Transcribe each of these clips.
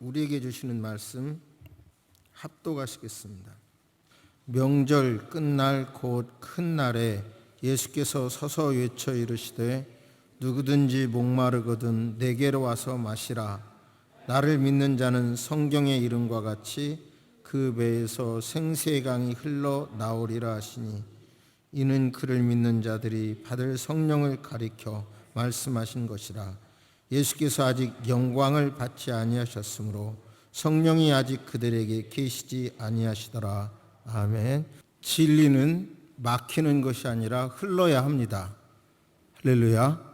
우리에게 주시는 말씀 합독하시겠습니다. 명절 끝날 곧 큰 날에 예수께서 서서 외쳐 이르시되 누구든지 목마르거든 내게로 와서 마시라. 나를 믿는 자는 성경의 이름과 같이 그 배에서 생수의 강이 흘러 나오리라 하시니 이는 그를 믿는 자들이 받을 성령을 가리켜 말씀하신 것이라. 예수께서 아직 영광을 받지 아니하셨으므로 성령이 아직 그들에게 계시지 아니하시더라. 아멘. 진리는 막히는 것이 아니라 흘러야 합니다. 할렐루야.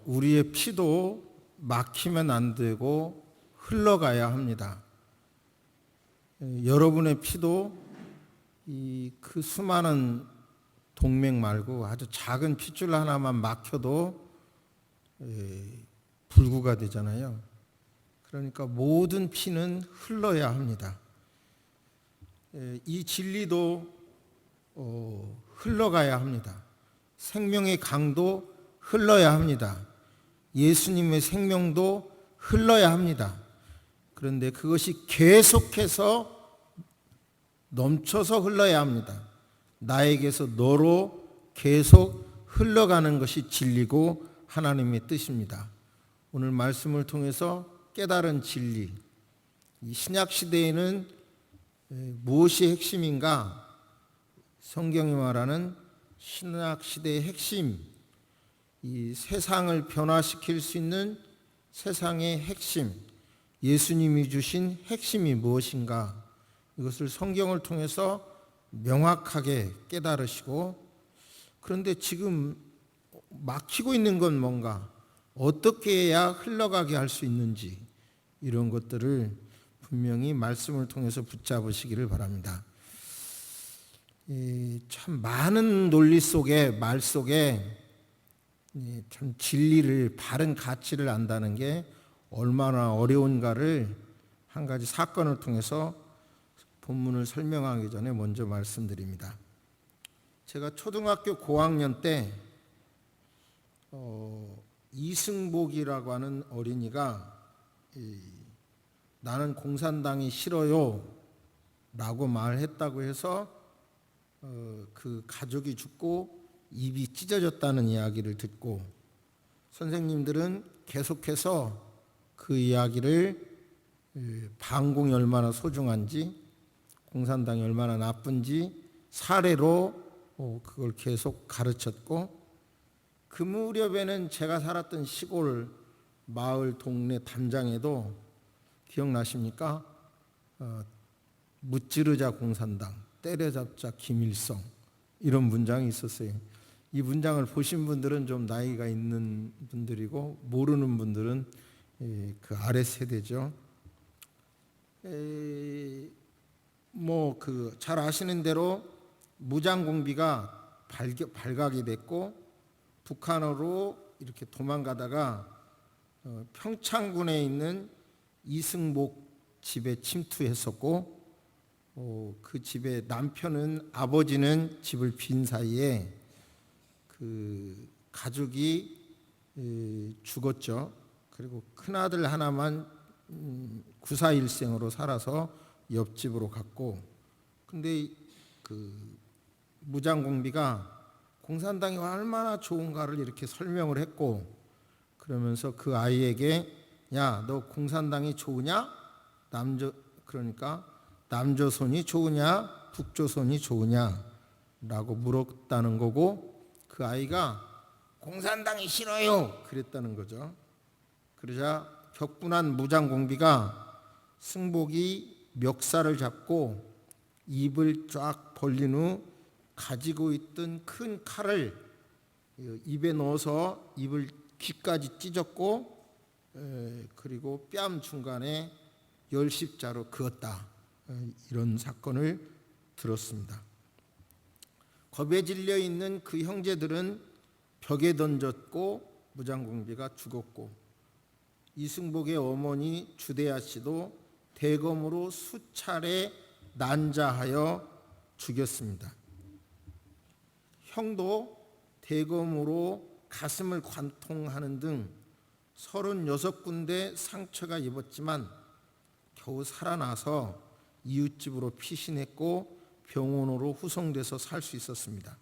우리의 피도 막히면 안 되고 흘러가야 합니다. 여러분의 피도 그 수많은 동맥 말고 아주 작은 핏줄 하나만 막혀도 불구가 되잖아요. 그러니까 모든 피는 흘러야 합니다. 이 진리도 흘러가야 합니다. 생명의 강도 흘러야 합니다. 예수님의 생명도 흘러야 합니다. 그런데 그것이 계속해서 넘쳐서 흘러야 합니다. 나에게서 너로 계속 흘러가는 것이 진리고 하나님의 뜻입니다. 오늘 말씀을 통해서 깨달은 진리, 이 신약 시대에는 무엇이 핵심인가? 성경이 말하는 신약 시대의 핵심, 이 세상을 변화시킬 수 있는 세상의 핵심, 예수님이 주신 핵심이 무엇인가? 이것을 성경을 통해서 명확하게 깨달으시고, 그런데 지금 막히고 있는 건 뭔가, 어떻게 해야 흘러가게 할 수 있는지 이런 것들을 분명히 말씀을 통해서 붙잡으시기를 바랍니다. 참 많은 논리 속에, 말 속에 참 진리를, 바른 가치를 안다는 게 얼마나 어려운가를 한 가지 사건을 통해서 본문을 설명하기 전에 먼저 말씀드립니다. 제가 초등학교 고학년 때 이승복이라고 하는 어린이가 나는 공산당이 싫어요 라고 말했다고 해서 그 가족이 죽고 입이 찢어졌다는 이야기를 듣고, 선생님들은 계속해서 그 이야기를 반공이 얼마나 소중한지, 공산당이 얼마나 나쁜지 사례로 그걸 계속 가르쳤고, 그 무렵에는 제가 살았던 시골 마을 동네 담장에도 기억나십니까? 무찌르자 공산당, 때려잡자 김일성, 이런 문장이 있었어요. 이 문장을 보신 분들은 좀 나이가 있는 분들이고, 모르는 분들은 그 아래 세대죠. 잘 아시는 대로 무장공비가 발각이 됐고, 북한으로 이렇게 도망가다가 평창군에 있는 이승복 집에 침투했었고, 그 집에 남편은, 아버지는 집을 빈 사이에 그 가족이 죽었죠. 그리고 큰아들 하나만 구사일생으로 살아서 옆집으로 갔고, 근데 그 무장공비가 공산당이 얼마나 좋은가를 이렇게 설명을 했고, 그러면서 그 아이에게 야, 너 공산당이 좋으냐? 그러니까 남조선이 좋으냐? 북조선이 좋으냐? 라고 물었다는 거고, 그 아이가 공산당이 싫어요 그랬다는 거죠. 그러자 격분한 무장공비가 승복이 멱살을 잡고 입을 쫙 벌린 후 가지고 있던 큰 칼을 입에 넣어서 입을 귀까지 찢었고, 그리고 뺨 중간에 열십자로 그었다. 이런 사건을 들었습니다. 겁에 질려 있는 그 형제들은 벽에 던졌고 무장공비가 죽었고, 이승복의 어머니 주대하 씨도 대검으로 수차례 난자하여 죽였습니다. 형도 대검으로 가슴을 관통하는 등 36군데 상처가 입었지만 겨우 살아나서 이웃집으로 피신했고 병원으로 후송돼서 살 수 있었습니다.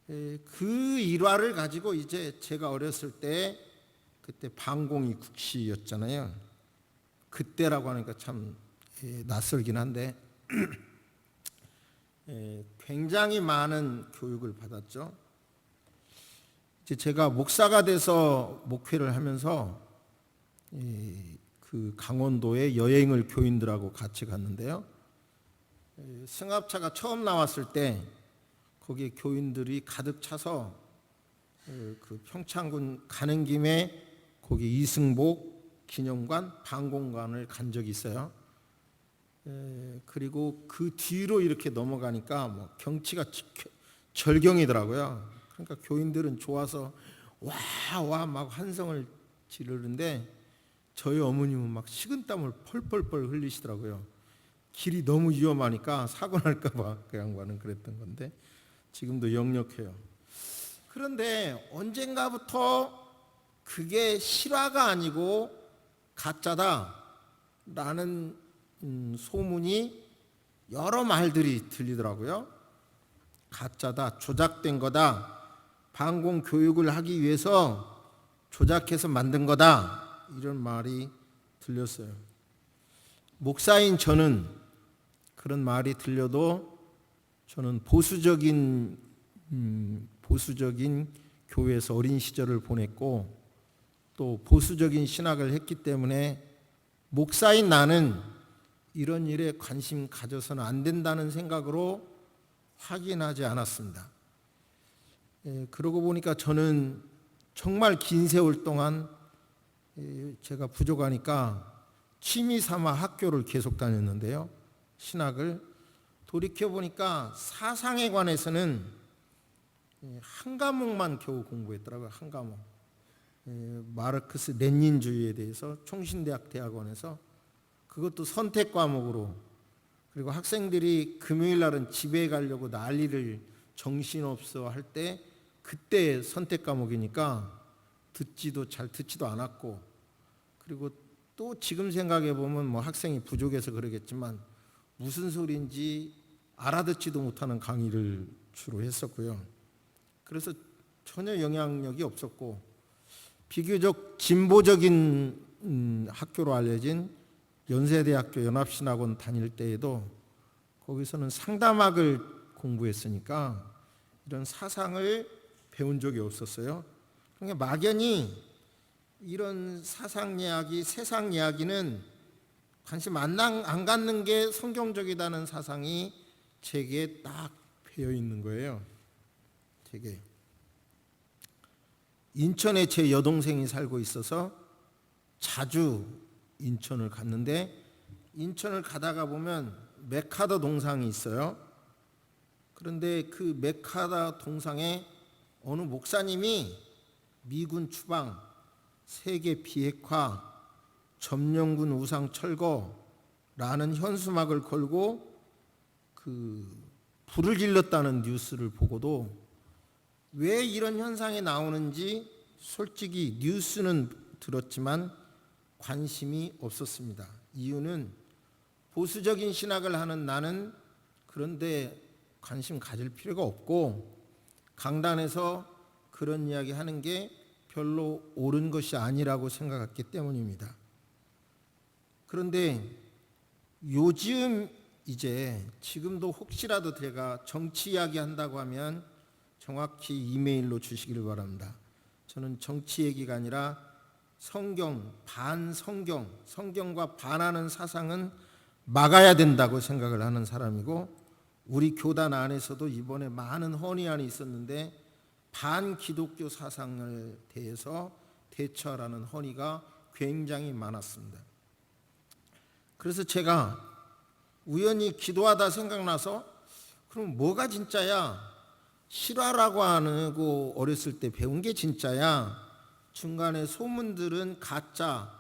그 일화를 가지고 이제 제가 어렸을 때 그때 방공이 국시였잖아요. 그때라고 하니까 참 낯설긴 한데 굉장히 많은 교육을 받았죠. 이제 제가 목사가 돼서 목회를 하면서 그 강원도에 여행을 교인들하고 같이 갔는데요. 승합차가 처음 나왔을 때 거기에 교인들이 가득 차서 그 평창군 가는 김에 거기 이승복 기념관, 방공관을 간 적이 있어요. 그리고 그 뒤로 이렇게 넘어가니까 뭐 경치가 절경이더라고요. 그러니까 교인들은 좋아서 와 막 환성을 지르는데 저희 어머님은 막 식은땀을 펄펄펄 흘리시더라고요. 길이 너무 위험하니까 사고 날까 봐 그 양반은 그랬던 건데 지금도 역력해요. 그런데 언젠가부터 그게 실화가 아니고 가짜다라는 소문이 여러 말들이 들리더라고요. 가짜다, 조작된 거다, 방공 교육을 하기 위해서 조작해서 만든 거다, 이런 말이 들렸어요. 목사인 저는 그런 말이 들려도 저는 보수적인 교회에서 어린 시절을 보냈고 또 보수적인 신학을 했기 때문에 목사인 나는 이런 일에 관심 가져서는 안 된다는 생각으로 확인하지 않았습니다. 그러고 보니까 저는 정말 긴 세월 동안 제가 부족하니까 취미 삼아 학교를 계속 다녔는데요. 신학을 돌이켜보니까 사상에 관해서는 한 과목만 겨우 공부했더라고요. 한 과목. 마르크스 레닌주의에 대해서 총신대학 대학원에서 그것도 선택 과목으로, 그리고 학생들이 금요일 날은 집에 가려고 난리를 정신없어 할 때 그때 선택 과목이니까 잘 듣지도 않았고, 그리고 또 지금 생각해 보면 뭐 학생이 부족해서 그러겠지만 무슨 소리인지 알아듣지도 못하는 강의를 주로 했었고요. 그래서 전혀 영향력이 없었고 비교적 진보적인 학교로 알려진 연세대학교 연합신학원 다닐 때에도 거기서는 상담학을 공부했으니까 이런 사상을 배운 적이 없었어요. 그러니까 막연히 이런 사상 이야기, 세상 이야기는 관심 안 갖는 게 성경적이다는 사상이 제게 딱 배어 있는 거예요. 제게. 인천에 제 여동생이 살고 있어서 자주 인천을 갔는데, 인천을 가다가 보면 메카더 동상이 있어요. 그런데 그 메카더 동상에 어느 목사님이 미군 추방, 세계 비핵화, 점령군 우상 철거라는 현수막을 걸고 그 불을 질렀다는 뉴스를 보고도 왜 이런 현상이 나오는지 솔직히 뉴스는 들었지만 관심이 없었습니다. 이유는 보수적인 신학을 하는 나는 그런데 관심 가질 필요가 없고 강단에서 그런 이야기 하는 게 별로 옳은 것이 아니라고 생각했기 때문입니다. 그런데 요즘 지금도 혹시라도 제가 정치 이야기 한다고 하면 정확히 이메일로 주시길 바랍니다. 저는 정치 얘기가 아니라 성경과 반하는 사상은 막아야 된다고 생각을 하는 사람이고, 우리 교단 안에서도 이번에 많은 헌의안이 있었는데 반기독교 사상을 대해서 대처하라는 헌의가 굉장히 많았습니다. 그래서 제가 우연히 기도하다 생각나서 그럼 뭐가 진짜야? 실화라고 하고 어렸을 때 배운 게 진짜야? 중간에 소문들은 가짜,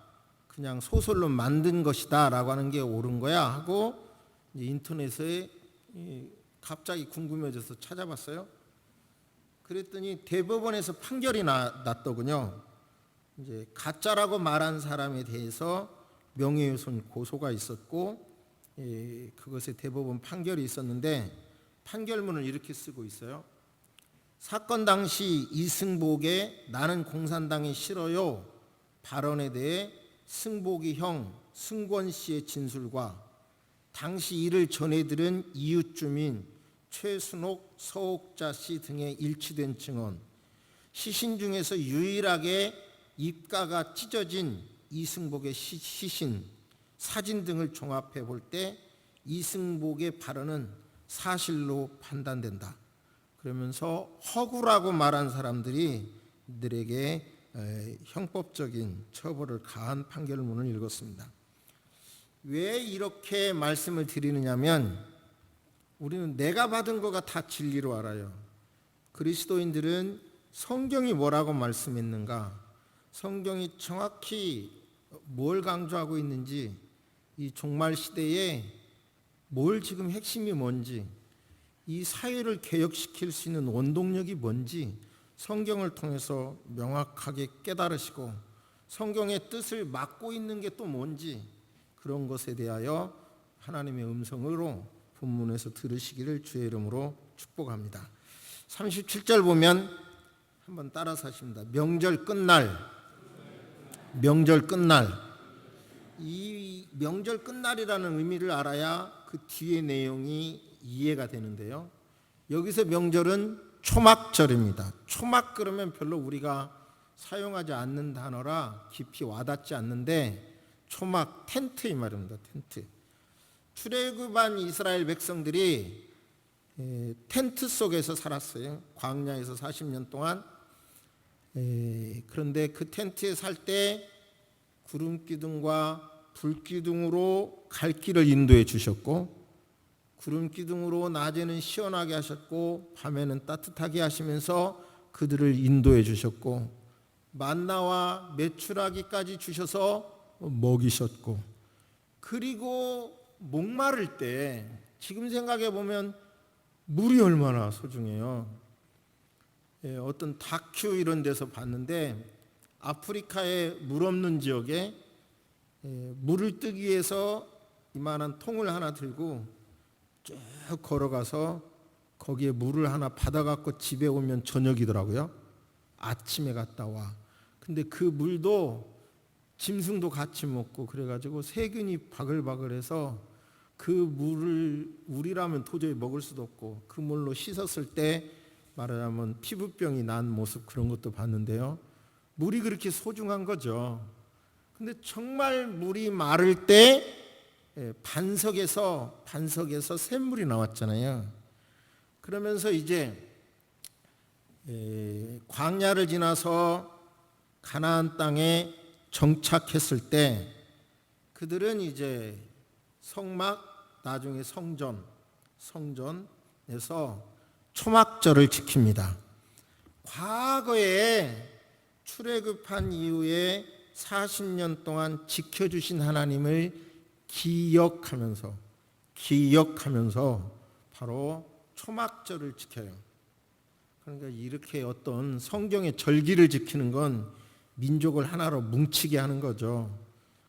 그냥 소설로 만든 것이다 라고 하는 게 옳은 거야 하고 인터넷에 갑자기 궁금해져서 찾아봤어요. 그랬더니 대법원에서 판결이 났더군요. 이제 가짜라고 말한 사람에 대해서 명예훼손 고소가 있었고, 그것에 대법원 판결이 있었는데 판결문을 이렇게 쓰고 있어요. 사건 당시 이승복의 "나는 공산당이 싫어요" 발언에 대해 승복이 형 승권 씨의 진술과 당시 이를 전해들은 이웃 주민 최순옥, 서옥자 씨 등의 일치된 증언, 시신 중에서 유일하게 입가가 찢어진 이승복의 시신 사진 등을 종합해 볼 때 이승복의 발언은 사실로 판단된다. 그러면서 허구라고 말한 사람들이 들에게 형법적인 처벌을 가한 판결문을 읽었습니다. 왜 이렇게 말씀을 드리느냐면, 우리는 내가 받은 거가 다 진리로 알아요. 그리스도인들은 성경이 뭐라고 말씀했는가, 성경이 정확히 뭘 강조하고 있는지, 이 종말 시대에 뭘 지금 핵심이 뭔지, 이 사회를 개혁시킬 수 있는 원동력이 뭔지 성경을 통해서 명확하게 깨달으시고, 성경의 뜻을 맡고 있는 게 또 뭔지, 그런 것에 대하여 하나님의 음성으로 본문에서 들으시기를 주의 이름으로 축복합니다. 37절 보면 한번 따라서 하십니다. 명절 끝날. 명절 끝날. 이 명절 끝날이라는 의미를 알아야 그 뒤의 내용이 이해가 되는데요. 여기서 명절은 초막절입니다. 초막 그러면 별로 우리가 사용하지 않는 단어라 깊이 와닿지 않는데, 초막, 텐트 이 말입니다. 텐트. 출애굽한 이스라엘 백성들이 텐트 속에서 살았어요. 광야에서 40년 동안. 그런데 그 텐트에 살 때 구름기둥과 불기둥으로 갈 길을 인도해 주셨고, 구름기둥으로 낮에는 시원하게 하셨고 밤에는 따뜻하게 하시면서 그들을 인도해 주셨고, 만나와 메추라기까지 주셔서 먹이셨고, 그리고 목마를 때, 지금 생각해 보면 물이 얼마나 소중해요. 어떤 다큐 이런 데서 봤는데, 아프리카의 물 없는 지역에 물을 뜨기 위해서 이만한 통을 하나 들고 쭉 걸어가서 거기에 물을 하나 받아갖고 집에 오면 저녁이더라고요. 아침에 갔다 와. 근데 그 물도 짐승도 같이 먹고 그래가지고 세균이 바글바글해서 그 물을 우리라면 도저히 먹을 수도 없고, 그 물로 씻었을 때 말하자면 피부병이 난 모습, 그런 것도 봤는데요. 물이 그렇게 소중한 거죠. 근데 정말 물이 마를 때 반석에서 샘물이 나왔잖아요. 그러면서 이제 광야를 지나서 가나안 땅에 정착했을 때 그들은 이제 성막, 나중에 성전에서 초막절을 지킵니다. 과거에 출애굽한 이후에 40년 동안 지켜주신 하나님을 기억하면서 바로 초막절을 지켜요. 그러니까 이렇게 어떤 성경의 절기를 지키는 건 민족을 하나로 뭉치게 하는 거죠.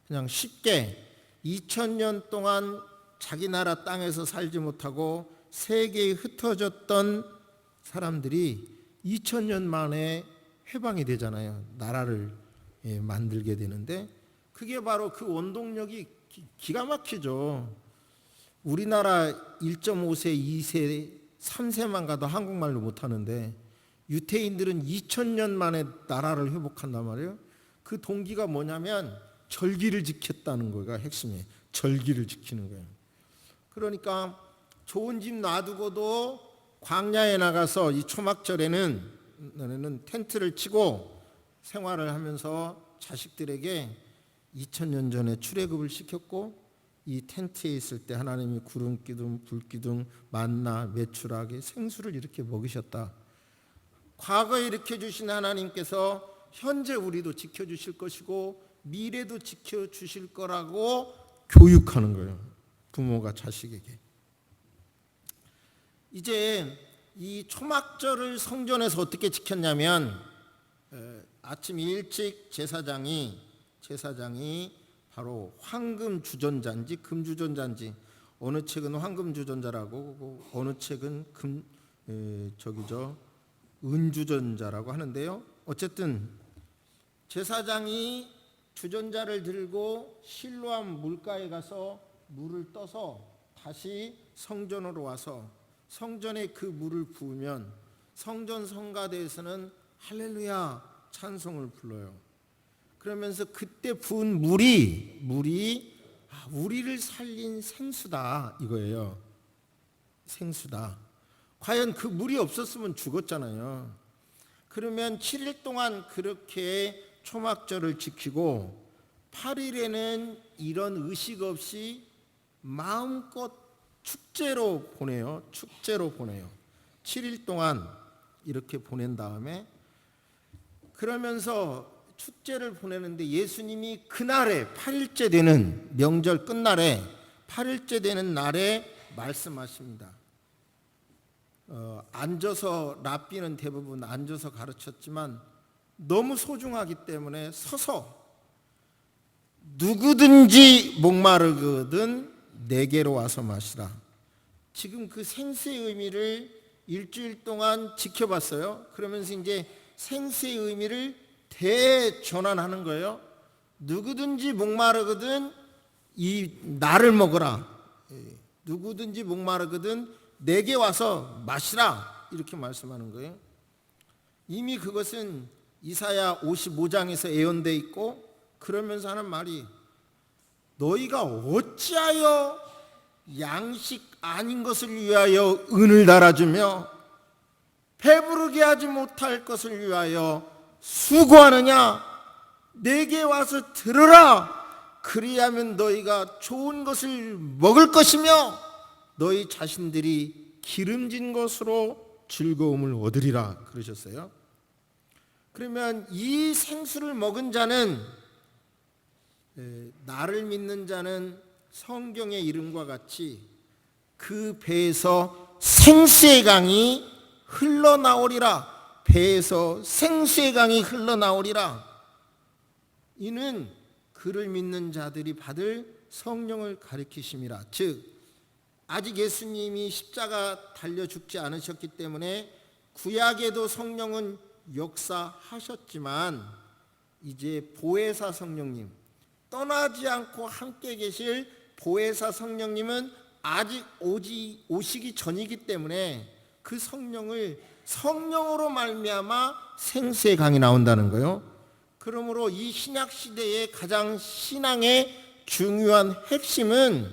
그냥 쉽게 2000년 동안 자기 나라 땅에서 살지 못하고 세계에 흩어졌던 사람들이 2000년 만에 해방이 되잖아요. 나라를 만들게 되는데, 그게 바로 그 원동력이 기가 막히죠. 우리나라 1.5세, 2세, 3세만 가도 한국말로 못하는데 유태인들은 2000년 만에 나라를 회복한단 말이에요. 그 동기가 뭐냐면 절기를 지켰다는 거가 핵심이에요. 절기를 지키는 거예요. 그러니까 좋은 집 놔두고도 광야에 나가서 이 초막절에는 텐트를 치고 생활을 하면서 자식들에게 2000년 전에 출애굽을 시켰고, 이 텐트에 있을 때 하나님이 구름기둥, 불기둥, 만나, 메추라기, 생수를 이렇게 먹이셨다. 과거에 이렇게 주신 하나님께서 현재 우리도 지켜주실 것이고 미래도 지켜주실 거라고 교육하는 거예요. 부모가 자식에게. 이제 이 초막절을 성전에서 어떻게 지켰냐면, 아침 일찍 제사장이 바로 황금 주전자인지 금 주전자인지, 어느 책은 황금 주전자라고 어느 책은 은 주전자라고 하는데요. 어쨌든 제사장이 주전자를 들고 실로암 물가에 가서 물을 떠서 다시 성전으로 와서 성전에 그 물을 부으면 성전 성가대에서는 할렐루야 찬송을 불러요. 그러면서 그때 부은 물이 우리를 살린 생수다 이거예요. 생수다. 과연 그 물이 없었으면 죽었잖아요. 그러면 7일 동안 그렇게 초막절을 지키고 8일에는 이런 의식 없이 마음껏 축제로 보내요. 7일 동안 이렇게 보낸 다음에, 그러면서 축제를 보내는데 예수님이 그날에 8일째 되는 명절 끝날에 8일째 되는 날에 말씀하십니다. 앉아서, 랍비는 대부분 앉아서 가르쳤지만 너무 소중하기 때문에 서서, 누구든지 목마르거든 내게로 와서 마시라. 지금 그 생수의 의미를 일주일 동안 지켜봤어요. 그러면서 이제 생수의 의미를 대전환하는 거예요. 누구든지 목마르거든 이 나를 먹으라. 누구든지 목마르거든 내게 와서 마시라. 이렇게 말씀하는 거예요. 이미 그것은 이사야 55장에서 예언되어 있고, 그러면서 하는 말이, 너희가 어찌하여 양식 아닌 것을 위하여 은을 달아주며 배부르게 하지 못할 것을 위하여 수고하느냐. 내게 와서 들으라. 그리하면 너희가 좋은 것을 먹을 것이며 너희 자신들이 기름진 것으로 즐거움을 얻으리라 그러셨어요. 그러면 이 생수를 먹은 자는, 나를 믿는 자는 성경의 이름과 같이 그 배에서 생수의 강이 흘러나오리라. 배에서 생수의 강이 흘러나오리라. 이는 그를 믿는 자들이 받을 성령을 가리키심이라. 즉 아직 예수님이 십자가 달려 죽지 않으셨기 때문에 구약에도 성령은 역사하셨지만, 이제 보혜사 성령님, 떠나지 않고 함께 계실 보혜사 성령님은 아직 오시기 전이기 때문에 그 성령으로 말미암아 생수의 강이 나온다는 거예요. 그러므로 이 신약 시대의 가장 신앙의 중요한 핵심은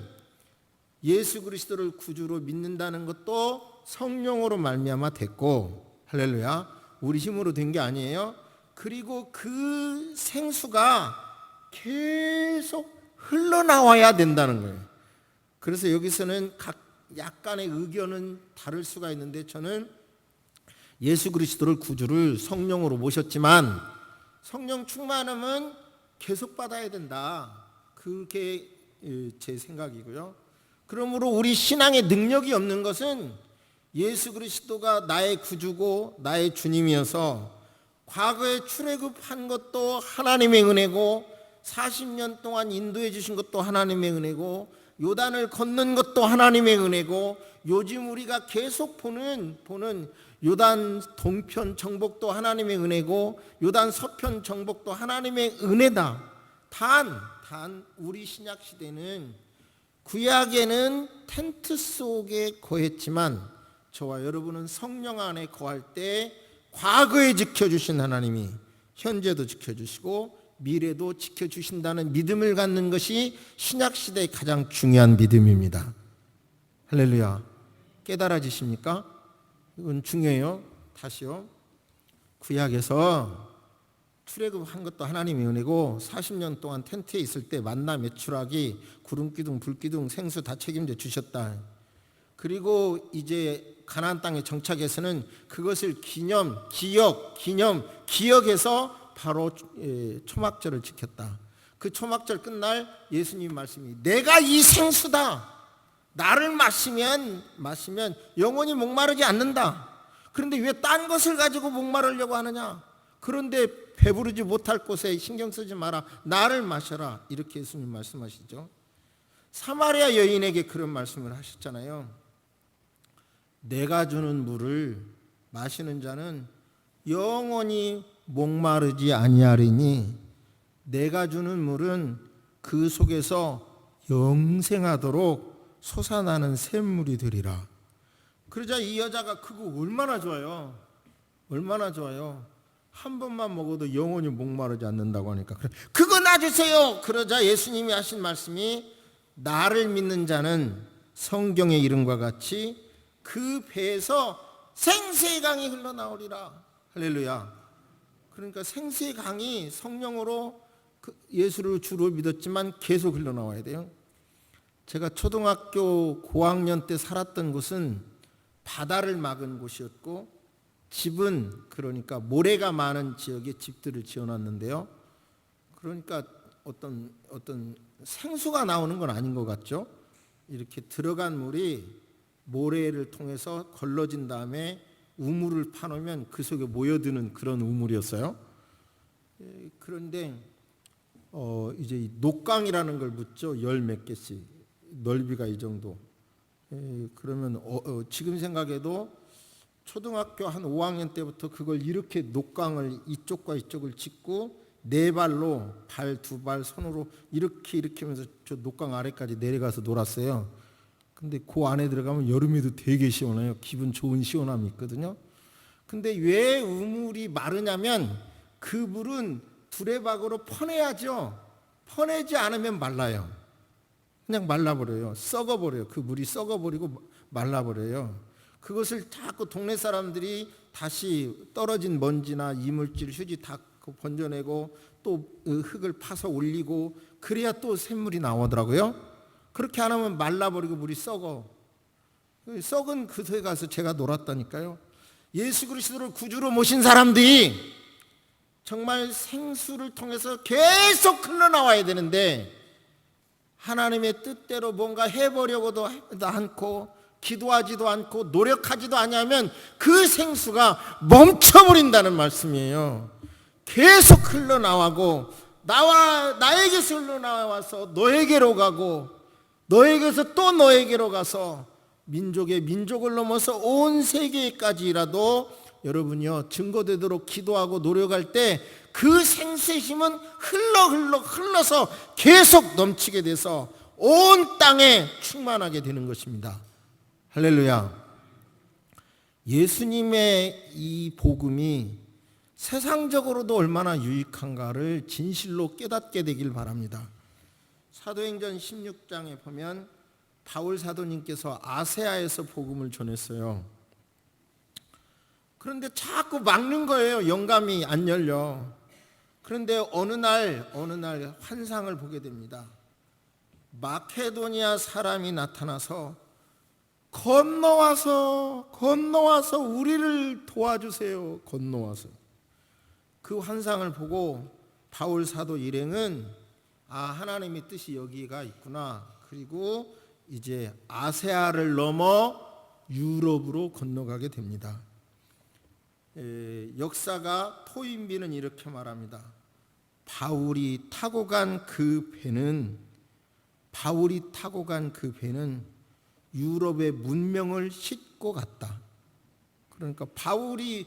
예수 그리스도를 구주로 믿는다는 것도 성령으로 말미암아 됐고, 할렐루야, 우리 힘으로 된 게 아니에요. 그리고 그 생수가 계속 흘러나와야 된다는 거예요. 그래서 여기서는 약간의 의견은 다를 수가 있는데, 저는 예수 그리스도를 구주를 성령으로 모셨지만 성령 충만함은 계속 받아야 된다. 그게 제 생각이고요. 그러므로 우리 신앙의 능력이 없는 것은 예수 그리스도가 나의 구주고 나의 주님이어서 과거에 출애굽한 것도 하나님의 은혜고, 40년 동안 인도해 주신 것도 하나님의 은혜고, 요단을 건넌 것도 하나님의 은혜고, 요즘 우리가 계속 보는 요단 동편 정복도 하나님의 은혜고, 요단 서편 정복도 하나님의 은혜다. 단 우리 신약 시대는, 구약에는 텐트 속에 거했지만 저와 여러분은 성령 안에 거할 때 과거에 지켜주신 하나님이 현재도 지켜주시고 미래도 지켜주신다는 믿음을 갖는 것이 신약시대의 가장 중요한 믿음입니다. 할렐루야. 깨달아지십니까? 이건 중요해요. 다시요. 구약에서 출애굽한 것도 하나님의 은혜고, 40년 동안 텐트에 있을 때 만나 메추라기, 구름기둥, 불기둥, 생수 다 책임져 주셨다. 그리고 이제 가나안 땅에 정착해서는 그것을 기억해서 바로 초막절을 지켰다. 그 초막절 끝날 예수님 말씀이, 내가 이 생수다. 나를 마시면 영원히 목마르지 않는다. 그런데 왜 딴 것을 가지고 목마르려고 하느냐? 그런데 배부르지 못할 곳에 신경 쓰지 마라. 나를 마셔라. 이렇게 예수님 말씀하시죠. 사마리아 여인에게 그런 말씀을 하셨잖아요. 내가 주는 물을 마시는 자는 영원히 목마르지 아니하리니 내가 주는 물은 그 속에서 영생하도록 솟아나는 샘물이 되리라. 그러자 이 여자가 그거 얼마나 좋아요. 얼마나 좋아요. 한 번만 먹어도 영원히 목마르지 않는다고 하니까 그거 놔주세요. 그러자 예수님이 하신 말씀이 나를 믿는 자는 성경의 이름과 같이 그 배에서 생수의 강이 흘러나오리라. 할렐루야. 그러니까 생수의 강이 성령으로 예수를 주로 믿었지만 계속 흘러나와야 돼요. 제가 초등학교 고학년 때 살았던 곳은 바다를 막은 곳이었고 집은 그러니까 모래가 많은 지역에 집들을 지어놨는데요. 그러니까 어떤 생수가 나오는 건 아닌 것 같죠. 이렇게 들어간 물이 모래를 통해서 걸러진 다음에 우물을 파놓으면 그 속에 모여드는 그런 우물이었어요. 그런데 이제 녹강이라는 걸 묻죠. 열 몇 개씩 넓이가 이 정도. 그러면 지금 생각해도 초등학교 한 5학년 때부터 그걸 이렇게 녹강을 이쪽과 이쪽을 짚고 네 발로 발 두 발 손으로 이렇게 하면서 저 녹강 아래까지 내려가서 놀았어요. 근데 그 안에 들어가면 여름에도 되게 시원해요. 기분 좋은 시원함이 있거든요. 근데 왜 우물이 마르냐면 그 물은 두레박으로 퍼내야죠. 퍼내지 않으면 말라요. 그냥 말라버려요. 썩어버려요. 그 물이 썩어버리고 말라버려요. 그것을 자꾸 동네 사람들이 다시 떨어진 먼지나 이물질, 휴지 다 번져내고 또 흙을 파서 올리고 그래야 또 샘물이 나오더라고요. 그렇게 안 하면 말라버리고 물이 썩어. 썩은 그새 가서 제가 놀았다니까요. 예수 그리스도를 구주로 모신 사람들이 정말 생수를 통해서 계속 흘러나와야 되는데 하나님의 뜻대로 뭔가 해보려고도 하지도 않고 기도하지도 않고 노력하지도 않으면 그 생수가 멈춰버린다는 말씀이에요. 계속 흘러나와고 나에게서 흘러나와서 너에게로 가고 너에게서 또 너에게로 가서 민족의 민족을 넘어서 온 세계까지라도 여러분이요 증거되도록 기도하고 노력할 때 그 생수의 힘은 흘러서 계속 넘치게 돼서 온 땅에 충만하게 되는 것입니다. 할렐루야. 예수님의 이 복음이 세상적으로도 얼마나 유익한가를 진실로 깨닫게 되길 바랍니다. 사도행전 16장에 보면 바울 사도님께서 아세아에서 복음을 전했어요. 그런데 자꾸 막는 거예요. 영감이 안 열려. 그런데 어느 날 환상을 보게 됩니다. 마케도니아 사람이 나타나서 건너와서 우리를 도와주세요. 건너와서. 그 환상을 보고 바울 사도 일행은 하나님의 뜻이 여기가 있구나. 그리고 이제 아세아를 넘어 유럽으로 건너가게 됩니다. 역사가 토인비는 이렇게 말합니다. 바울이 타고 간 그 배는 유럽의 문명을 싣고 갔다. 그러니까 바울이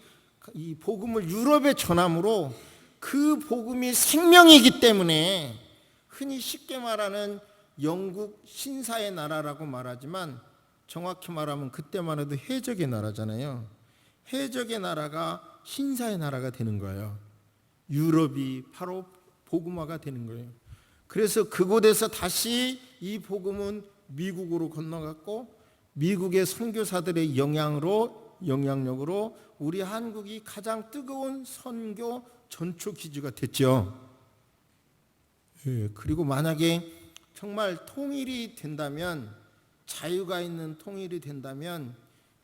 이 복음을 유럽에 전함으로 그 복음이 생명이기 때문에 흔히 쉽게 말하는 영국 신사의 나라라고 말하지만 정확히 말하면 그때만 해도 해적의 나라잖아요. 해적의 나라가 신사의 나라가 되는 거예요. 유럽이 바로 복음화가 되는 거예요. 그래서 그곳에서 다시 이 복음은 미국으로 건너갔고 미국의 선교사들의 영향력으로 우리 한국이 가장 뜨거운 선교 전초 기지가 됐죠. 그리고 만약에 정말 통일이 된다면 자유가 있는 통일이 된다면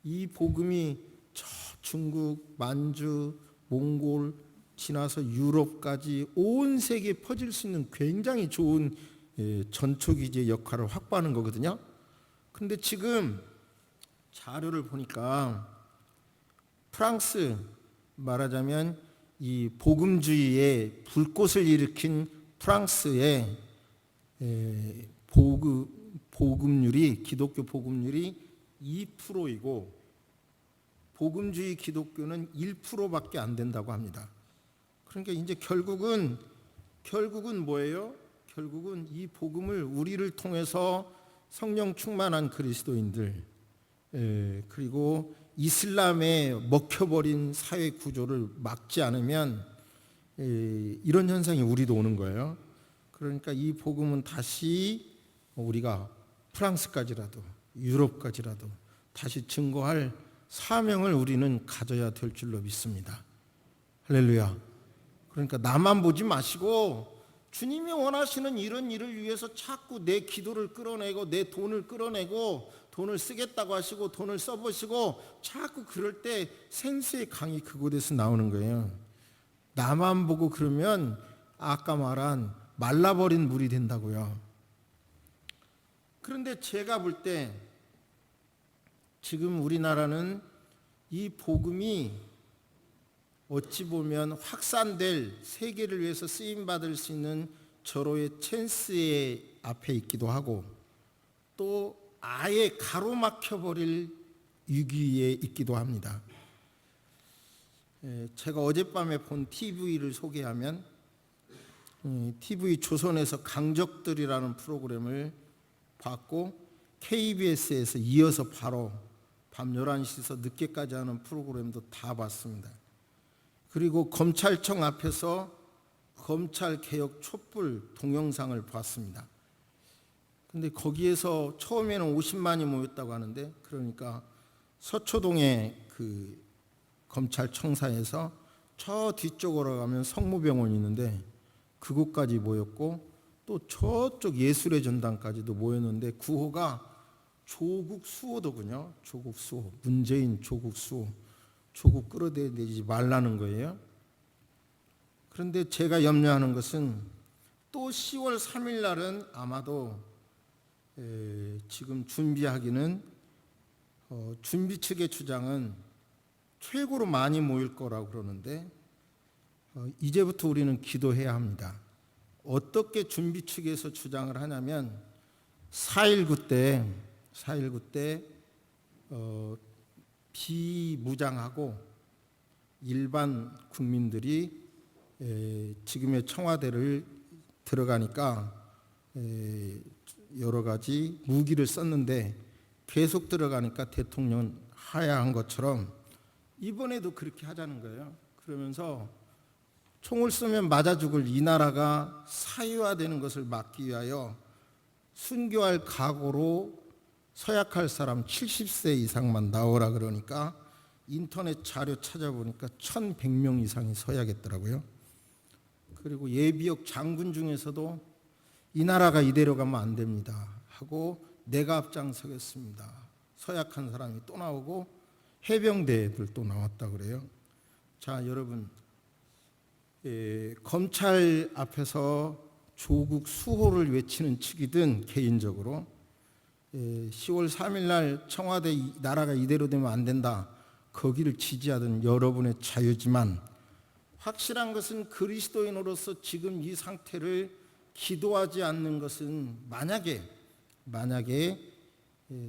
이 복음이 저 중국, 만주, 몽골 지나서 유럽까지 온 세계에 퍼질 수 있는 굉장히 좋은 전초기지의 역할을 확보하는 거거든요. 그런데 지금 자료를 보니까 프랑스 말하자면 이 복음주의의 불꽃을 일으킨 프랑스의 복음률이 기독교 복음률이 2%이고 복음주의 기독교는 1%밖에 안 된다고 합니다. 그러니까 이제 결국은 뭐예요? 결국은 이 복음을 우리를 통해서 성령 충만한 그리스도인들 그리고 이슬람에 먹혀버린 사회 구조를 막지 않으면 이런 현상이 우리도 오는 거예요. 그러니까 이 복음은 다시 우리가 프랑스까지라도 유럽까지라도 다시 증거할 사명을 우리는 가져야 될 줄로 믿습니다. 할렐루야. 그러니까 나만 보지 마시고 주님이 원하시는 이런 일을 위해서 자꾸 내 기도를 끌어내고 내 돈을 끌어내고 돈을 쓰겠다고 하시고 돈을 써보시고 자꾸 그럴 때 생수의 강이 그곳에서 나오는 거예요. 나만 보고 그러면 아까 말한 말라버린 물이 된다고요. 그런데 제가 볼 때 지금 우리나라는 이 복음이 어찌 보면 확산될 세계를 위해서 쓰임받을 수 있는 절호의 찬스의 앞에 있기도 하고 또 아예 가로막혀버릴 위기에 있기도 합니다. 제가 어젯밤에 본 TV를 소개하면 TV 조선에서 강적들이라는 프로그램을 봤고 KBS에서 이어서 바로 밤 11시에서 늦게까지 하는 프로그램도 다 봤습니다. 그리고 검찰청 앞에서 검찰개혁 촛불 동영상을 봤습니다. 근데 거기에서 처음에는 50만이 모였다고 하는데 그러니까 서초동의 그 검찰청사에서 저 뒤쪽으로 가면 성모병원이 있는데 그곳까지 모였고 또 저쪽 예술의 전당까지도 모였는데 구호가 조국 수호더군요. 조국 수호. 문재인 조국 수호. 조국 끌어내지 말라는 거예요. 그런데 제가 염려하는 것은 또 10월 3일 날은 아마도 지금 준비하기는 준비 측의 주장은 최고로 많이 모일 거라고 그러는데 이제부터 우리는 기도해야 합니다. 어떻게 준비 측에서 주장을 하냐면 4.19 때 비무장하고 일반 국민들이 지금의 청와대를 들어가니까 여러 가지 무기를 썼는데 계속 들어가니까 대통령은 하야한 것처럼 이번에도 그렇게 하자는 거예요. 그러면서 총을 쏘면 맞아 죽을 이 나라가 사유화되는 것을 막기 위하여 순교할 각오로 서약할 사람 70세 이상만 나오라 그러니까 인터넷 자료 찾아보니까 1,100명 이상이 서약했더라고요. 그리고 예비역 장군 중에서도 이 나라가 이대로 가면 안 됩니다 하고 내가 앞장서겠습니다. 서약한 사람이 또 나오고 해병대 애들 또 나왔다 그래요. 자, 여러분 검찰 앞에서 조국 수호를 외치는 측이든 개인적으로 10월 3일 날 청와대 나라가 이대로 되면 안 된다 거기를 지지하던 여러분의 자유지만 확실한 것은 그리스도인으로서 지금 이 상태를 기도하지 않는 것은 만약에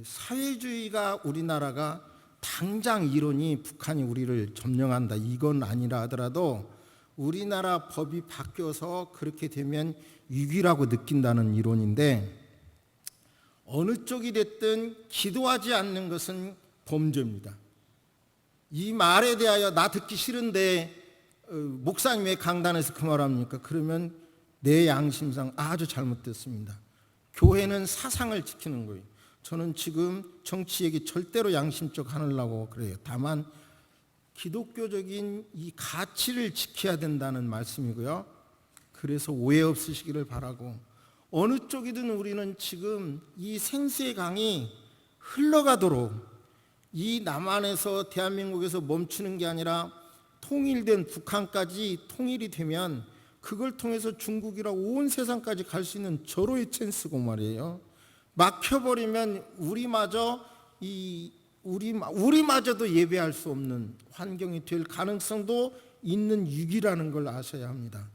사회주의가 우리나라가 당장 이론이 북한이 우리를 점령한다 이건 아니라 하더라도 우리나라 법이 바뀌어서 그렇게 되면 위기라고 느낀다는 이론인데 어느 쪽이 됐든 기도하지 않는 것은 범죄입니다. 이 말에 대하여 나 듣기 싫은데 목사님 왜 강단에서 그 말합니까? 그러면 내 양심상 아주 잘못됐습니다. 교회는 사상을 지키는 거예요. 저는 지금 정치 얘기 절대로 양심적 하려고 그래요. 다만 기독교적인 이 가치를 지켜야 된다는 말씀이고요. 그래서 오해 없으시기를 바라고 어느 쪽이든 우리는 지금 이 생수의 강이 흘러가도록 이 남한에서 대한민국에서 멈추는 게 아니라 통일된 북한까지 통일이 되면 그걸 통해서 중국이라 온 세상까지 갈 수 있는 절호의 찬스고 말이에요. 막혀버리면 우리마저도 예배할 수 없는 환경이 될 가능성도 있는 육이라는 걸 아셔야 합니다.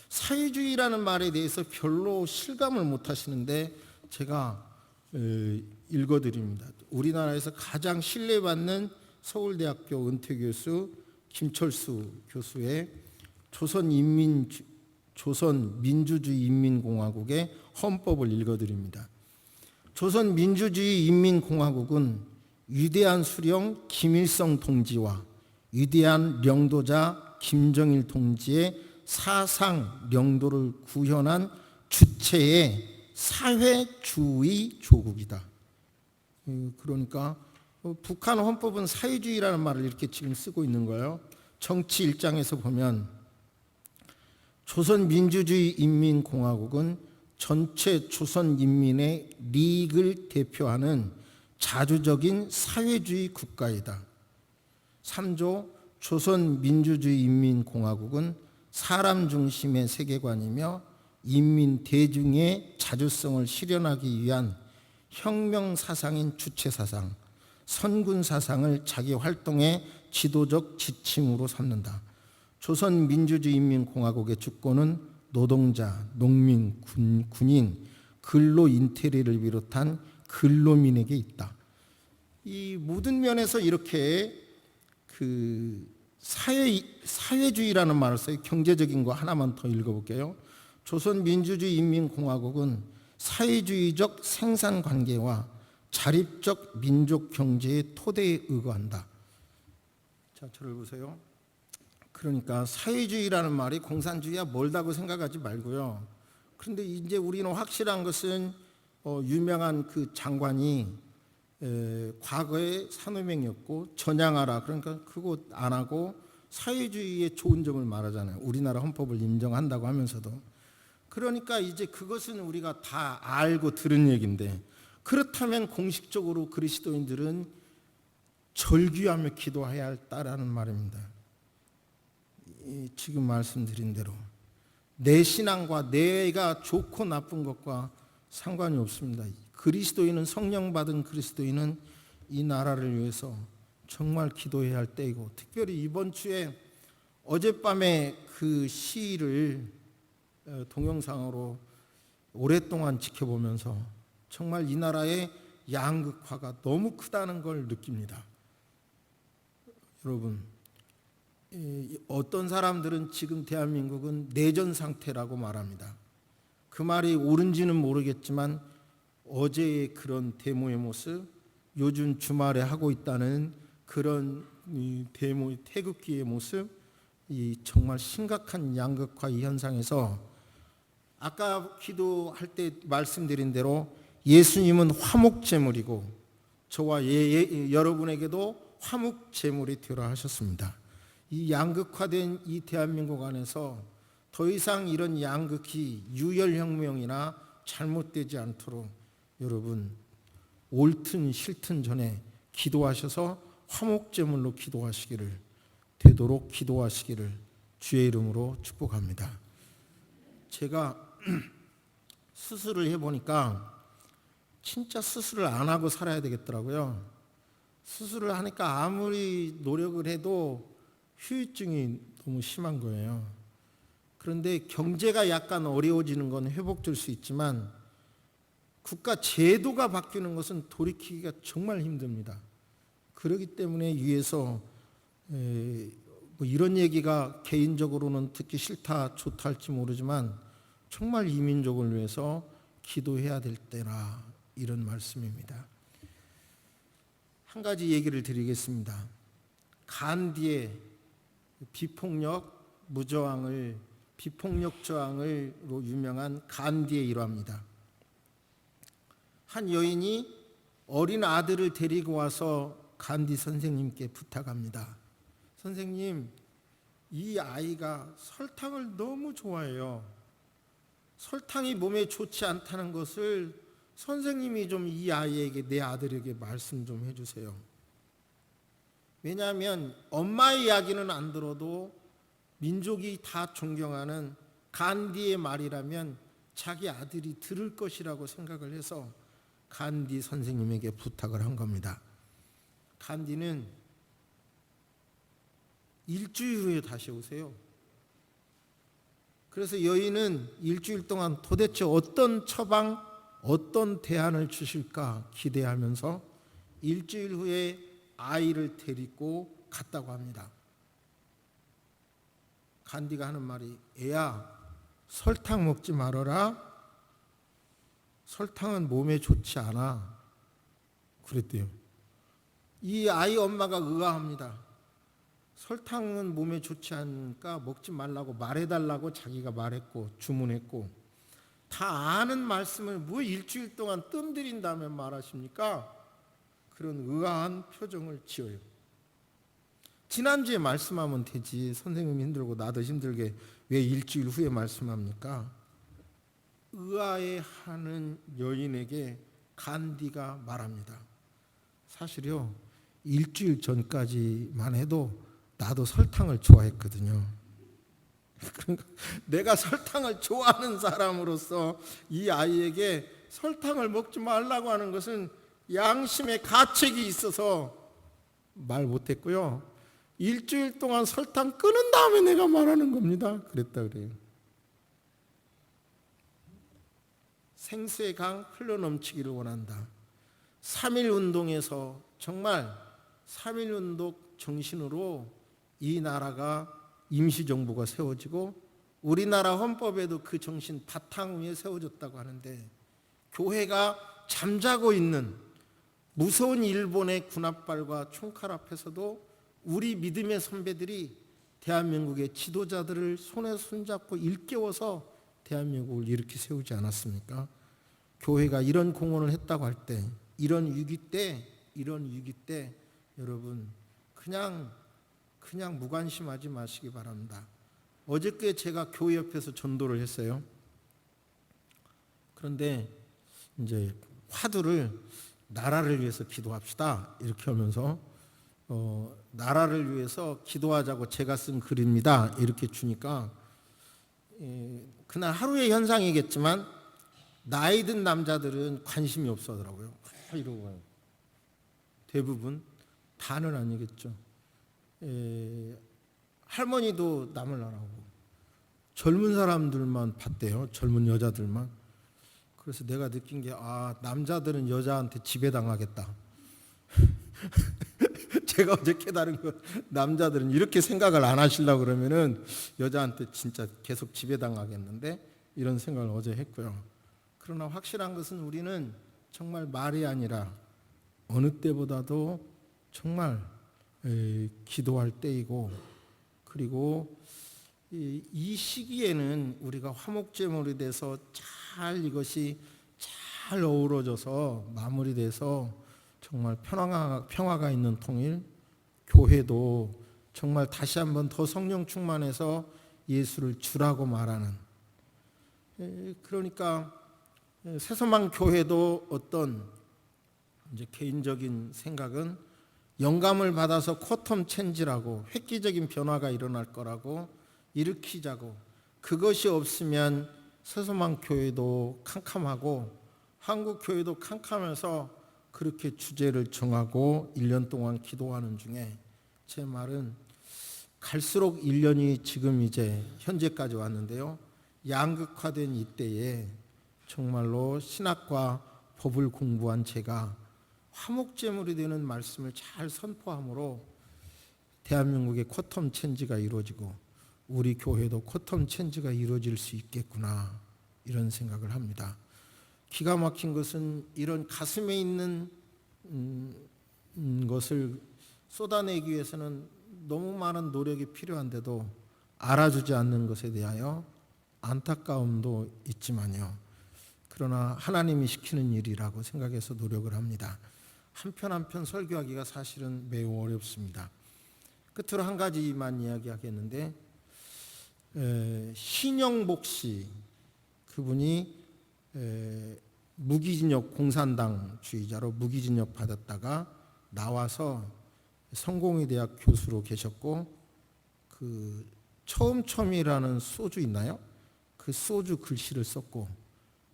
사회주의라는 말에 대해서 별로 실감을 못 하시는데 제가 읽어드립니다. 우리나라에서 가장 신뢰받는 서울대학교 은퇴교수 김철수 교수의 조선민주주의 인민공화국의 헌법을 읽어드립니다. 조선민주주의 인민공화국은 위대한 수령 김일성 동지와 위대한領導자 김정일 동지의 사상領導를 구현한 주체의 사회주의 조국이다. 그러니까 북한 헌법은 사회주의라는 말을 이렇게 지금 쓰고 있는 거예요. 정치 일장에서 보면 조선민주주의 인민공화국은 전체 조선인민의利益을 대표하는 자주적인 사회주의 국가이다. 3조 조선민주주의 인민공화국은 사람 중심의 세계관이며 인민 대중의 자주성을 실현하기 위한 혁명사상인 주체사상, 선군사상을 자기 활동의 지도적 지침으로 삼는다. 조선민주주의 인민공화국의 주권은 노동자, 농민, 군인, 근로인테리를 비롯한 근로민에게 있다. 이 모든 면에서 이렇게 사회주의라는 말을 써요. 경제적인 거 하나만 더 읽어볼게요. 조선민주주의 인민공화국은 사회주의적 생산관계와 자립적 민족 경제의 토대에 의거한다. 자, 저를 보세요. 그러니까 사회주의라는 말이 공산주의와 멀다고 생각하지 말고요. 그런데 이제 우리는 확실한 것은 유명한 그 장관이 과거에 산업행이었고 전향하라, 그러니까 그거 안 하고 사회주의의 좋은 점을 말하잖아요. 우리나라 헌법을 인정한다고 하면서도. 그러니까 이제 그것은 우리가 다 알고 들은 얘기인데, 그렇다면 공식적으로 그리스도인들은 절규하며 기도해야 할다라는 말입니다. 지금 말씀드린 대로 내 신앙과 내가 좋고 나쁜 것과 상관이 없습니다. 그리스도인은, 성령 받은 그리스도인은 이 나라를 위해서 정말 기도해야 할 때이고, 특별히 이번 주에 어젯밤에 그 시위를 동영상으로 오랫동안 지켜보면서 정말 이 나라의 양극화가 너무 크다는 걸 느낍니다. 여러분, 어떤 사람들은 지금 대한민국은 내전 상태라고 말합니다. 그 말이 옳은지는 모르겠지만 어제의 그런 데모의 모습, 요즘 주말에 하고 있다는 그런 데모, 태극기의 모습, 이 정말 심각한 양극화 이 현상에서 아까 기도할 때 말씀드린 대로 예수님은 화목제물이고 저와 여러분에게도 화목제물이 되라 하셨습니다. 이 양극화된 이 대한민국 안에서 더 이상 이런 양극이 유혈혁명이나 잘못되지 않도록 여러분 옳든 싫든 전에 기도하셔서 화목제물로 기도하시기를, 되도록 기도하시기를 주의 이름으로 축복합니다. 제가 수술을 해보니까 진짜 수술을 안 하고 살아야 되겠더라고요. 수술을 하니까 아무리 노력을 해도 후유증이 너무 심한 거예요. 그런데 경제가 약간 어려워지는 건 회복될 수 있지만 국가 제도가 바뀌는 것은 돌이키기가 정말 힘듭니다. 그렇기 때문에 위에서 뭐 이런 얘기가 개인적으로는 듣기 싫다 좋다 할지 모르지만 정말 이 민족을 위해서 기도해야 될 때라, 이런 말씀입니다. 한 가지 얘기를 드리겠습니다. 간디의 비폭력 저항으로 유명한 간디의 일화입니다. 한 여인이 어린 아들을 데리고 와서 간디 선생님께 부탁합니다. 선생님, 이 아이가 설탕을 너무 좋아해요. 설탕이 몸에 좋지 않다는 것을 선생님이 좀 이 아이에게, 내 아들에게 말씀 좀 해주세요. 왜냐하면 엄마의 이야기는 안 들어도 민족이 다 존경하는 간디의 말이라면 자기 아들이 들을 것이라고 생각을 해서 간디 선생님에게 부탁을 한 겁니다. 간디는 일주일 후에 다시 오세요. 그래서 여인은 일주일 동안 도대체 어떤 처방, 어떤 대안을 주실까 기대하면서 일주일 후에 아이를 데리고 갔다고 합니다. 간디가 하는 말이, 애야, 설탕 먹지 말아라. 설탕은 몸에 좋지 않아. 그랬대요. 이 아이 엄마가 의아합니다. 설탕은 몸에 좋지 않으니까 먹지 말라고 말해달라고 자기가 말했고 주문했고, 다 아는 말씀을 뭐 일주일 동안 뜸들인 다음에 말하십니까? 그런 의아한 표정을 지어요. 지난주에 말씀하면 되지, 선생님 힘들고 나도 힘들게 왜 일주일 후에 말씀합니까? 의아해하는 여인에게 간디가 말합니다. 사실요, 일주일 전까지만 해도 나도 설탕을 좋아했거든요. 그러니까 내가 설탕을 좋아하는 사람으로서 이 아이에게 설탕을 먹지 말라고 하는 것은 양심의 가책이 있어서 말 못했고요. 일주일 동안 설탕 끊은 다음에 내가 말하는 겁니다. 그랬다 그래요. 생수의 강 흘러넘치기를 원한다. 3.1 운동에서 정말 3.1 운동 정신으로 이 나라가 임시정부가 세워지고 우리나라 헌법에도 그 정신 바탕 위에 세워졌다고 하는데, 교회가 잠자고 있는 무서운 일본의 군합발과 총칼 앞에서도 우리 믿음의 선배들이 대한민국의 지도자들을 손에 손잡고 일깨워서 대한민국을 이렇게 세우지 않았습니까? 교회가 이런 공헌을 했다고 할 때, 이런 위기 때 여러분 그냥 무관심하지 마시기 바랍니다. 어저께 제가 교회 옆에서 전도를 했어요. 그런데 이제 화두를 나라를 위해서 기도합시다 이렇게 하면서 나라를 위해서 기도하자고 제가 쓴 글입니다 이렇게 주니까, 그날 하루의 현상이겠지만 나이 든 남자들은 관심이 없어 하더라고요. 이러고 대부분, 다는 아니겠죠. 할머니도 남을 나라고 젊은 사람들만 봤대요. 젊은 여자들만. 그래서 내가 느낀 게, 남자들은 여자한테 지배당하겠다. 제가 어제 깨달은 거, 남자들은 이렇게 생각을 안 하시려고 그러면은 여자한테 진짜 계속 지배당하겠는데, 이런 생각을 어제 했고요. 그러나 확실한 것은 우리는 정말 말이 아니라 어느 때보다도 정말 기도할 때이고, 그리고 이 시기에는 우리가 화목제물이 돼서 이것이 잘 어우러져서 마무리돼서 정말 평화가 있는 통일, 교회도 정말 다시 한번 더 성령 충만해서 예수를 주라고 말하는, 그러니까 새소망 교회도 어떤 이제 개인적인 생각은 영감을 받아서 쿼텀 체인지라고, 획기적인 변화가 일어날 거라고 일으키자고, 그것이 없으면 새소망 교회도 캄캄하고 한국 교회도 캄캄해서 그렇게 주제를 정하고 1년 동안 기도하는 중에, 제 말은 갈수록 1년이 지금 이제 현재까지 왔는데요, 양극화된 이때에 정말로 신학과 법을 공부한 제가 화목제물이 되는 말씀을 잘 선포함으로 대한민국의 쿼텀 체인지가 이루어지고 우리 교회도 쿼텀 체인지가 이루어질 수 있겠구나, 이런 생각을 합니다. 기가 막힌 것은 이런 가슴에 있는 것을 쏟아내기 위해서는 너무 많은 노력이 필요한데도 알아주지 않는 것에 대하여 안타까움도 있지만요, 그러나 하나님이 시키는 일이라고 생각해서 노력을 합니다. 한편 한편 설교하기가 사실은 매우 어렵습니다. 끝으로 한 가지만 이야기하겠는데, 신영복 씨, 그분이 무기징역 공산당주의자로 무기징역 받았다가 나와서 성공회대학 교수로 계셨고, 그 처음이라는 소주 있나요? 그 소주 글씨를 썼고,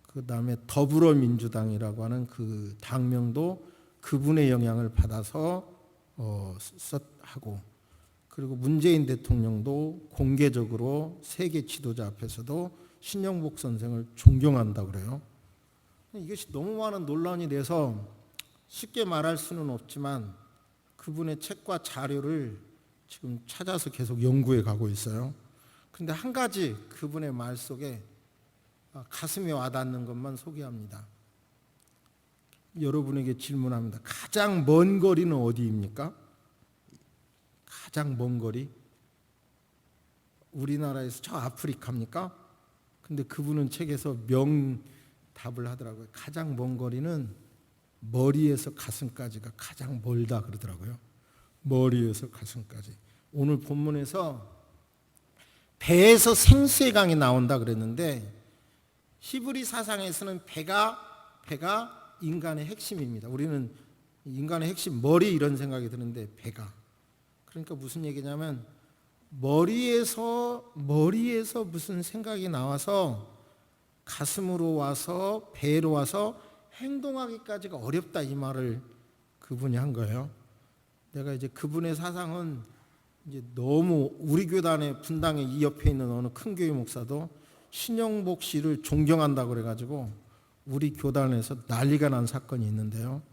그 다음에 더불어민주당이라고 하는 그 당명도 그분의 영향을 받아서 하고, 그리고 문재인 대통령도 공개적으로 세계 지도자 앞에서도 신영복 선생을 존경한다고 그래요. 이것이 너무 많은 논란이 돼서 쉽게 말할 수는 없지만 그분의 책과 자료를 지금 찾아서 계속 연구해 가고 있어요. 그런데 한 가지 그분의 말 속에 가슴에 와닿는 것만 소개합니다. 여러분에게 질문합니다. 가장 먼 거리는 어디입니까? 가장 먼 거리? 우리나라에서 저 아프리카입니까? 근데 그분은 책에서 명답을 하더라고요. 가장 먼 거리는 머리에서 가슴까지가 가장 멀다 그러더라고요. 머리에서 가슴까지. 오늘 본문에서 배에서 생수의 강이 나온다 그랬는데 히브리 사상에서는 배가 인간의 핵심입니다. 우리는 인간의 핵심 머리 이런 생각이 드는데 배가. 그러니까 무슨 얘기냐면 머리에서 무슨 생각이 나와서 가슴으로 와서 배로 와서 행동하기까지가 어렵다 이 말을 그분이 한 거예요. 내가 이제 그분의 사상은 이제 너무 우리 교단의 분당에 이 옆에 있는 어느 큰 교회 목사도 신영복 씨를 존경한다고 그래가지고 우리 교단에서 난리가 난 사건이 있는데요.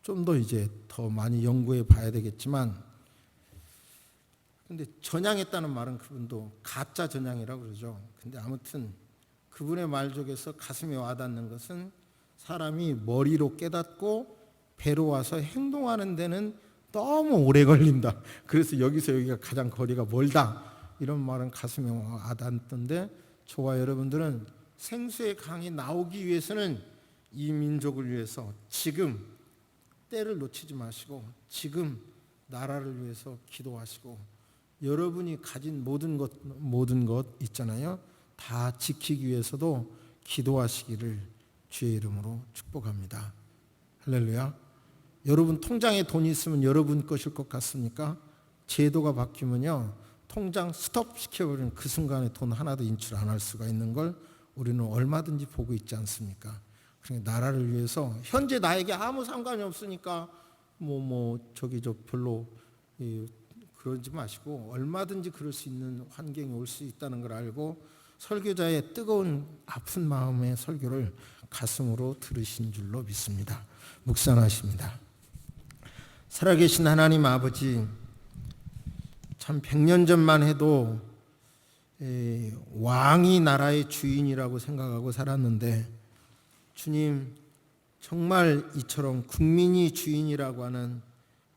좀 더 이제 더 많이 연구해 봐야 되겠지만, 근데 전향했다는 말은 그분도 가짜 전향이라고 그러죠. 근데 아무튼 그분의 말 속에서 가슴에 와닿는 것은 사람이 머리로 깨닫고 배로 와서 행동하는 데는 너무 오래 걸린다. 그래서 여기서 여기가 가장 거리가 멀다. 이런 말은 가슴에 와닿던데 저와 여러분들은 생수의 강이 나오기 위해서는 이 민족을 위해서 지금 때를 놓치지 마시고 지금 나라를 위해서 기도하시고 여러분이 가진 모든 것 있잖아요. 다 지키기 위해서도 기도하시기를 주의 이름으로 축복합니다. 할렐루야. 여러분 통장에 돈이 있으면 여러분 것일 것 같습니까? 제도가 바뀌면요. 통장 스톱 시켜버리는 그 순간에 돈 하나도 인출 안 할 수가 있는 걸 우리는 얼마든지 보고 있지 않습니까? 그러니까 나라를 위해서 현재 나에게 아무 상관이 없으니까 저 별로 그러지 마시고 얼마든지 그럴 수 있는 환경이 올 수 있다는 걸 알고 설교자의 뜨거운 아픈 마음의 설교를 가슴으로 들으신 줄로 믿습니다. 묵상하십니다. 살아계신 하나님 아버지, 참 100년 전만 해도 왕이 나라의 주인이라고 생각하고 살았는데 주님 정말 이처럼 국민이 주인이라고 하는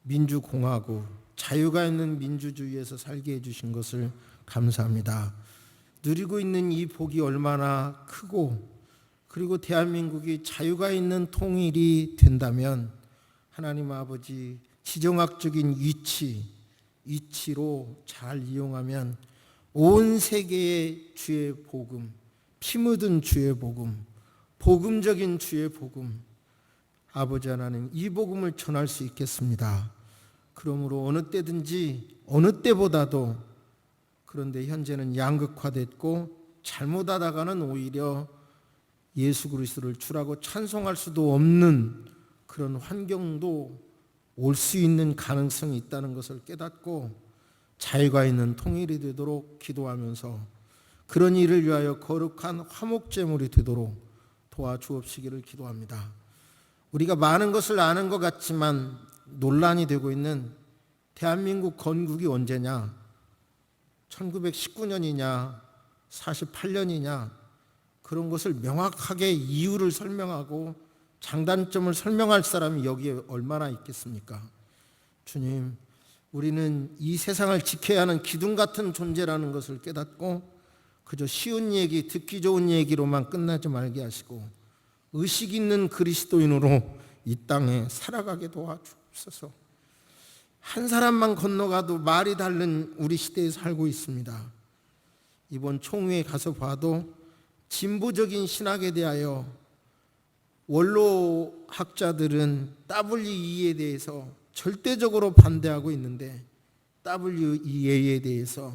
민주공화국, 자유가 있는 민주주의에서 살게 해주신 것을 감사합니다. 누리고 있는 이 복이 얼마나 크고 그리고 대한민국이 자유가 있는 통일이 된다면 하나님 아버지 지정학적인 위치로 잘 이용하면 온 세계의 주의 복음, 피 묻은 주의 복음, 복음적인 주의 복음, 아버지 하나님 이 복음을 전할 수 있겠습니다. 그러므로 어느 때든지 어느 때보다도 그런데 현재는 양극화됐고 잘못하다가는 오히려 예수 그리스도를 주라고 찬송할 수도 없는 그런 환경도 올 수 있는 가능성이 있다는 것을 깨닫고 자유가 있는 통일이 되도록 기도하면서 그런 일을 위하여 거룩한 화목제물이 되도록 도와주옵시기를 기도합니다. 우리가 많은 것을 아는 것 같지만 논란이 되고 있는 대한민국 건국이 언제냐? 1919년이냐? 48년이냐? 그런 것을 명확하게 이유를 설명하고 장단점을 설명할 사람이 여기에 얼마나 있겠습니까? 주님, 우리는 이 세상을 지켜야 하는 기둥 같은 존재라는 것을 깨닫고 그저 쉬운 얘기, 듣기 좋은 얘기로만 끝나지 말게 하시고 의식 있는 그리스도인으로 이 땅에 살아가게 도와주옵소서. 한 사람만 건너가도 말이 다른 우리 시대에 살고 있습니다. 이번 총회에 가서 봐도 진보적인 신학에 대하여 원로 학자들은 WEA에 대해서 절대적으로 반대하고 있는데 WEA에 대해서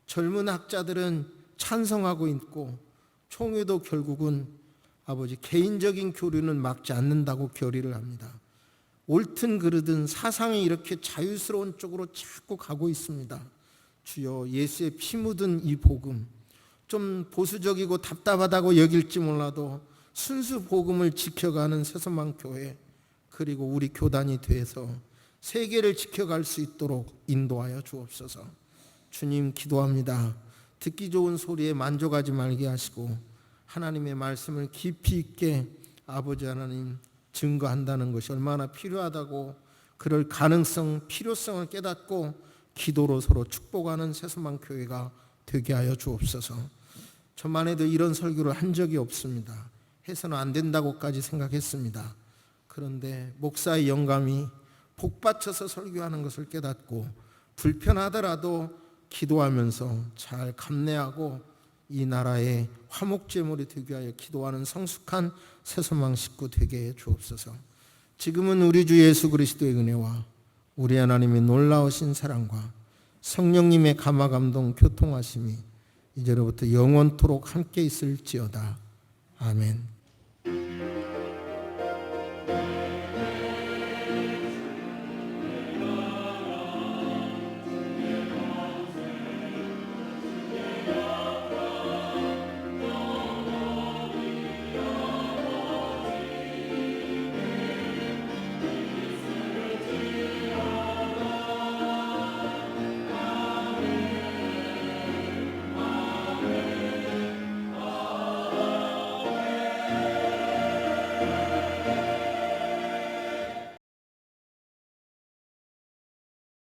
젊은 학자들은 찬성하고 있고 총회도 결국은 아버지 개인적인 교류는 막지 않는다고 결의를 합니다. 옳든 그르든 사상이 이렇게 자유스러운 쪽으로 자꾸 가고 있습니다. 주여, 예수의 피 묻은 이 복음, 좀 보수적이고 답답하다고 여길지 몰라도 순수 복음을 지켜가는 새소망교회, 그리고 우리 교단이 돼서 세계를 지켜갈 수 있도록 인도하여 주옵소서. 주님, 기도합니다. 듣기 좋은 소리에 만족하지 말게 하시고 하나님의 말씀을 깊이 있게 아버지 하나님 증거한다는 것이 얼마나 필요하다고, 그럴 가능성, 필요성을 깨닫고 기도로 서로 축복하는 새소망교회가 되게 하여 주옵소서. 저만 해도 이런 설교를 한 적이 없습니다. 해서는 안 된다고까지 생각했습니다. 그런데 목사의 영감이 복받쳐서 설교하는 것을 깨닫고 불편하더라도 기도하면서 잘 감내하고 이 나라의 화목제물이 되게 하여 기도하는 성숙한 새소망 식구 되게 해 주옵소서. 지금은 우리 주 예수 그리스도의 은혜와 우리 하나님의 놀라우신 사랑과 성령님의 감화감동 교통하심이 이제로부터 영원토록 함께 있을지어다. 아멘.